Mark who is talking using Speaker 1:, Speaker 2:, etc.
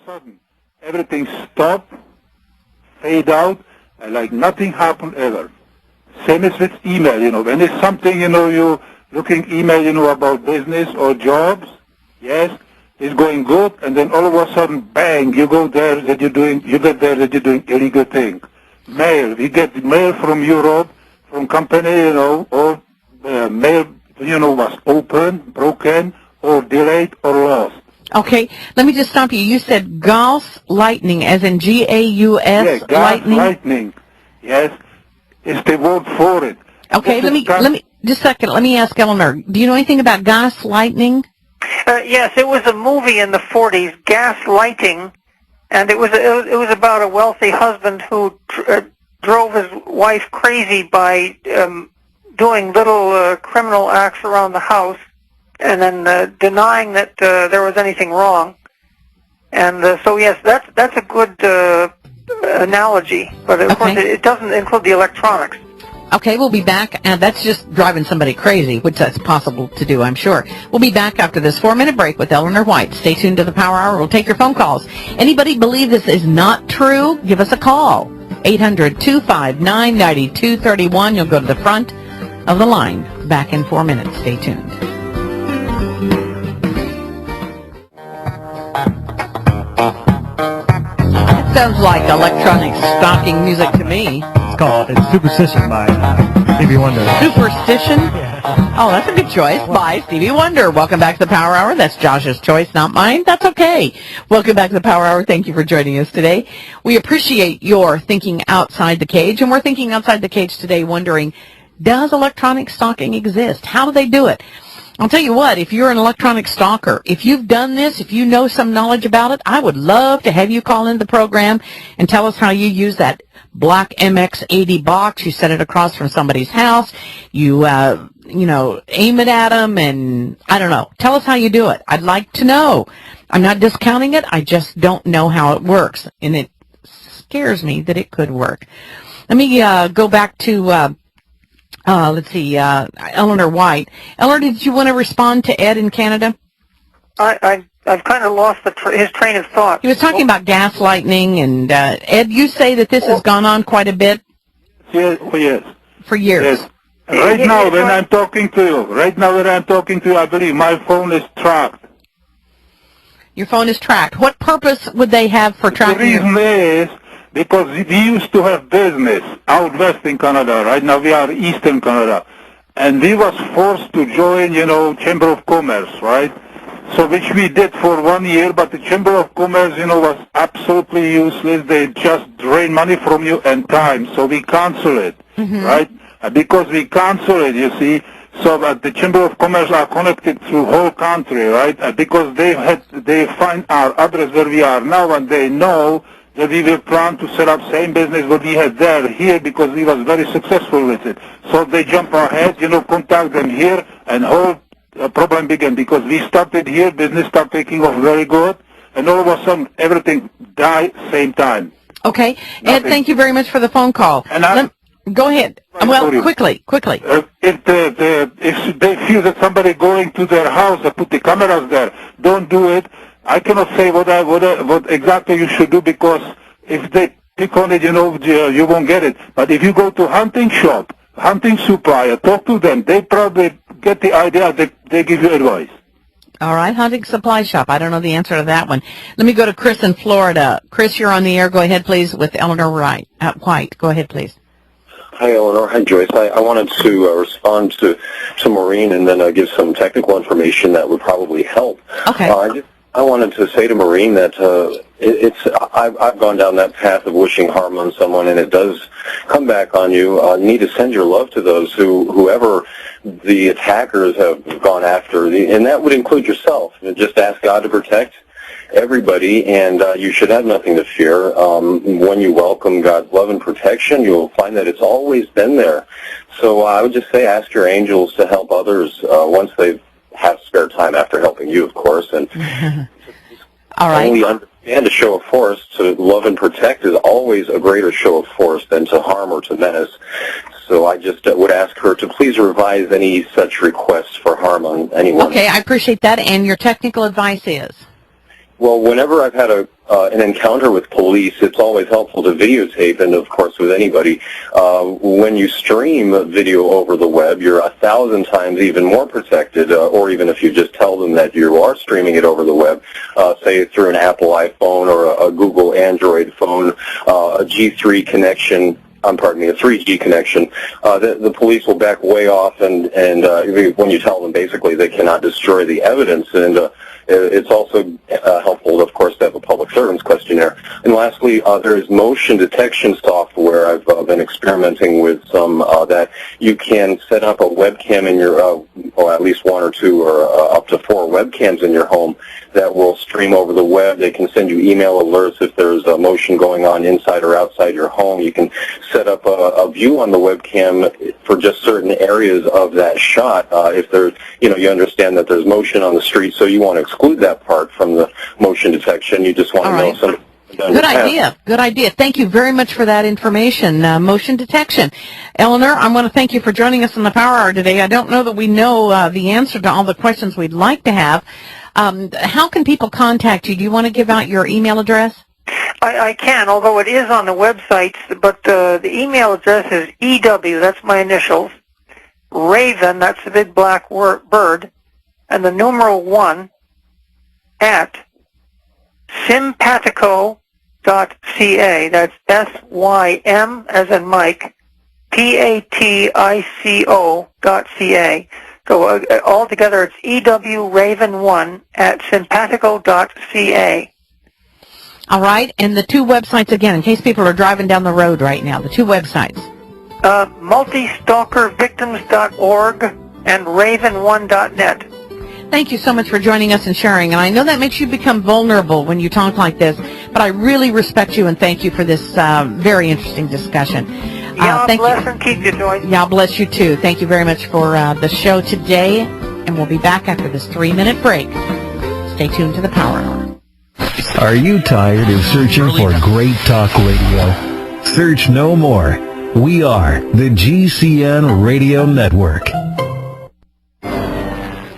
Speaker 1: sudden, everything stopped, fade out, and like nothing happened ever. Same as with email, when it's something, you looking email, about business or jobs, yes, it's going good, and then all of a sudden, bang, you go there that you get there that you're doing illegal thing. Mail, we get mail from Europe, from company, or mail, was open, broken, or delayed, or lost.
Speaker 2: Okay, let me just stop you. You said Gauss lightning, as in G-A-U-S,
Speaker 1: yeah, Gauss
Speaker 2: lightning?
Speaker 1: lightning, yes, is the word for it.
Speaker 2: Okay, let me, just a second, let me ask Eleanor, do you know anything about Gauss lightning?
Speaker 3: Yes, it was a movie in the 40s, Gaslighting, and it was about a wealthy husband who drove his wife crazy by doing little criminal acts around the house, and then denying that there was anything wrong. And so yes, that's a good analogy, but of course it doesn't include the electronics.
Speaker 2: Okay, we'll be back, and that's just driving somebody crazy, which that's possible to do, I'm sure. We'll be back after this 4-minute break with Eleanor White. Stay tuned to the Power Hour. We'll take your phone calls. Anybody believe this is not true? Give us a call. 800-259-9231. You'll go to the front of the line. Back in 4 minutes. Stay tuned. Sounds like electronic stalking music to me.
Speaker 4: It's Superstition by Stevie Wonder.
Speaker 2: Superstition?
Speaker 4: Yeah.
Speaker 2: Oh, that's a good choice by Stevie Wonder. Welcome back to the Power Hour. That's Josh's choice, not mine. That's okay. Welcome back to the Power Hour. Thank you for joining us today. We appreciate your thinking outside the cage, and we're thinking outside the cage today wondering, does electronic stalking exist? How do they do it? I'll tell you what, if you're an electronic stalker, if you've done this, if you know some knowledge about it, I would love to have you call into the program and tell us how you use that black MX-80 box. You set it across from somebody's house. You, aim it at them, and I don't know. Tell us how you do it. I'd like to know. I'm not discounting it. I just don't know how it works, and it scares me that it could work. Let me go back to let's see, Eleanor White. Eleanor, did you want to respond to Ed in Canada?
Speaker 3: I've kind of lost his train of thought.
Speaker 2: He was talking about gas lightning, and Ed, you say that this has gone on quite a bit?
Speaker 1: Yes.
Speaker 2: For years.
Speaker 1: Yes. Right now, when I'm talking to you, I believe my phone is tracked.
Speaker 2: Your phone is tracked. What purpose would they have for tracking?
Speaker 1: The reason is because we used to have business out west in Canada. Right now we are eastern Canada. And we was forced to join, Chamber of Commerce, right? So which we did for 1 year, but the Chamber of Commerce, was absolutely useless. They just drain money from you and time. So we cancel it, right? Because we cancel it, you see, so that the Chamber of Commerce are connected through whole country, right? Because they find our address where we are now, and they know that we will plan to set up same business what we had here because we was very successful with it. So they jump ahead, contact them here, and whole problem began because we started here, business started taking off very good, and all of a sudden everything died same time.
Speaker 2: Okay. Ed, thank you very much for the phone call.
Speaker 1: And
Speaker 2: go ahead. Well, quickly.
Speaker 1: If they feel that somebody going to their house and put the cameras there, don't do it. I cannot say what exactly you should do because if they pick on it, you won't get it. But if you go to hunting shop, hunting supplier, talk to them, they probably get the idea. They give you advice.
Speaker 2: All right, hunting supply shop. I don't know the answer to that one. Let me go to Chris in Florida. Chris, you're on the air. Go ahead, please, with Eleanor White. Go ahead, please.
Speaker 5: Hi, Eleanor. Hi, Joyce. I wanted to respond to Maureen and then give some technical information that would probably help.
Speaker 2: Okay.
Speaker 5: I wanted to say to Maureen that I've gone down that path of wishing harm on someone, and it does come back on you. You need to send your love to those whoever the attackers have gone after, and that would include yourself. Just ask God to protect everybody, and you should have nothing to fear. When you welcome God's love and protection, you'll find that it's always been there. So I would just say ask your angels to help others once they've have spare time after helping you, of course. And
Speaker 2: all right.
Speaker 5: Only understand a show of force to love and protect is always a greater show of force than to harm or to menace. So I just would ask her to please revise any such requests for harm on anyone.
Speaker 2: Okay, I appreciate that. And your technical advice is?
Speaker 5: Well, whenever I've had an encounter with police, it's always helpful to videotape, and of course with anybody. When you stream video over the web, you're 1,000 times even more protected, or even if you just tell them that you are streaming it over the web, say through an Apple iPhone or a Google Android phone, a G3 connection, a 3G connection, the police will back way off, and when you tell them basically they cannot destroy the evidence, and it's also helpful, of course, to have a public servants questionnaire. And lastly, there is motion detection software. I've been experimenting with some that you can set up a webcam in your, or at least one or two or up to 4 webcams in your home that will stream over the web. They can send you email alerts if there's a motion going on inside or outside your home. You can set up a view on the webcam for just certain areas of that shot. If there's, you understand that there's motion on the street, so you want to exclude that part from the motion detection. You just want to know something.
Speaker 2: Good idea. Good idea. Thank you very much for that information. Motion detection. Eleanor, I want to thank you for joining us on the Power Hour today. I don't know that we know the answer to all the questions we'd like to have. How can people contact you? Do you want to give out your email address?
Speaker 3: I can, although it is on the website, but the email address is EW, that's my initials, Raven, that's the big black bird, and the numeral 1, at simpatico.ca. That's SYM as in Mike, PATICO.ca. So altogether it's EWRaven1 at simpatico.ca.
Speaker 2: All right, and the 2 websites again, in case people are driving down the road right now, the 2 websites.
Speaker 3: Multistalkervictims.org and raven1.net.
Speaker 2: Thank you so much for joining us and sharing. And I know that makes you become vulnerable when you talk like this, but I really respect you and thank you for this very interesting discussion.
Speaker 3: God bless and keep you, Joyce.
Speaker 2: God bless you too. Thank you very much for the show today, and we'll be back after this 3-minute break. Stay tuned to the Power Hour.
Speaker 6: Are you tired of searching for great talk radio? Search no more. We are the GCN Radio Network.